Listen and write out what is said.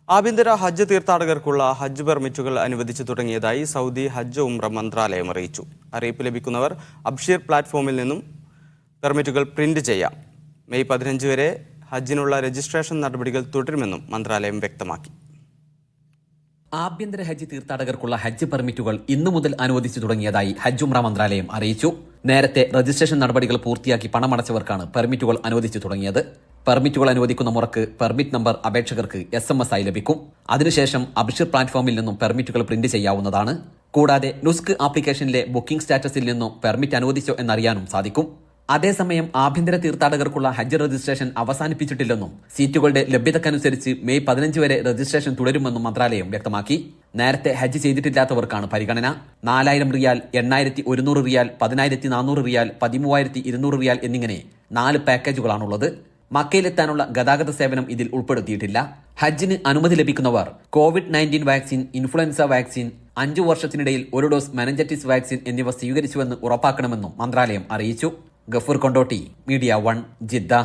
ആഭ്യന്തര ഹജ്ജ് തീർത്ഥാടകർക്കുള്ള ഹജ്ജ് പെർമിറ്റുകൾ അനുവദിച്ചു തുടങ്ങിയതായി സൗദി ഹജ്ജ് ഉംറ മന്ത്രാലയം അറിയിച്ചു. അറിയിപ്പ് ലഭിക്കുന്നവർ അബ്ഷീർ പ്ലാറ്റ്ഫോമിൽ നിന്നും പെർമിറ്റുകൾ പ്രിന്റ് ചെയ്യാം. മെയ് 15 വരെ ഹജ്ജിനുള്ള രജിസ്ട്രേഷൻ നടപടികൾ തുടരുമെന്നും മന്ത്രാലയം വ്യക്തമാക്കി. ആഭ്യന്തര ഹജ്ജ് തീർത്ഥാടകർക്കുള്ള ഹജ്ജ് പെർമിറ്റുകൾ ഇന്നു മുതൽ അനുവദിച്ചു തുടങ്ങിയതായി ഹജ്ജ് ഉംറ മന്ത്രാലയം അറിയിച്ചു. നേരത്തെ രജിസ്ട്രേഷൻ നടപടികൾ പൂർത്തിയാക്കി പണമടച്ചവർക്കാണ് പെർമിറ്റുകൾ അനുവദിച്ചു തുടങ്ങിയത്. പെർമിറ്റുകൾ അനുവദിക്കുന്ന മുറക്ക് പെർമിറ്റ് നമ്പർ അപേക്ഷകർക്ക് SMS ആയി ലഭിക്കും. അതിനുശേഷം അബ്ഷീർ പ്ലാറ്റ്ഫോമിൽ നിന്നും പെർമിറ്റുകൾ പ്രിന്റ് ചെയ്യാവുന്നതാണ്. കൂടാതെ നുസ്ക് ആപ്ലിക്കേഷനിലെ ബുക്കിംഗ് സ്റ്റാറ്റസിൽ നിന്നും പെർമിറ്റ് അനുവദിച്ചോ എന്നറിയാനും സാധിക്കും. അതേസമയം ആഭ്യന്തര തീർത്ഥാടകർക്കുള്ള ഹജ്ജ് രജിസ്ട്രേഷൻ അവസാനിപ്പിച്ചിട്ടില്ലെന്നും സീറ്റുകളുടെ ലഭ്യതക്കനുസരിച്ച് മെയ് 15 വരെ രജിസ്ട്രേഷൻ തുടരുമെന്നും മന്ത്രാലയം വ്യക്തമാക്കി. നേരത്തെ ഹജ്ജ് ചെയ്തിട്ടില്ലാത്തവർക്കാണ് പരിഗണന. 4000 റിയാൽ, 8100 റിയാൽ, 10400 റിയാൽ, 13200 റിയാൽ എന്നിങ്ങനെ 4 പാക്കേജുകളാണുള്ളത്. മക്കയിലെത്താനുള്ള ഗതാഗത സേവനം ഇതിൽ ഉൾപ്പെടുത്തിയിട്ടില്ല. ഹജ്ജിന് അനുമതി ലഭിക്കുന്നവർ COVID-19 വാക്സിൻ, ഇൻഫ്ലുവൻസ വാക്സിൻ, 5 വർഷത്തിനിടയിൽ 1 ഡോസ് മെനഞ്ചറ്റിസ് വാക്സിൻ എന്നിവ സ്വീകരിച്ചുവെന്ന് ഉറപ്പാക്കണമെന്നും മന്ത്രാലയം അറിയിച്ചു. Gafoor Kondotty, media 1, Jeddah.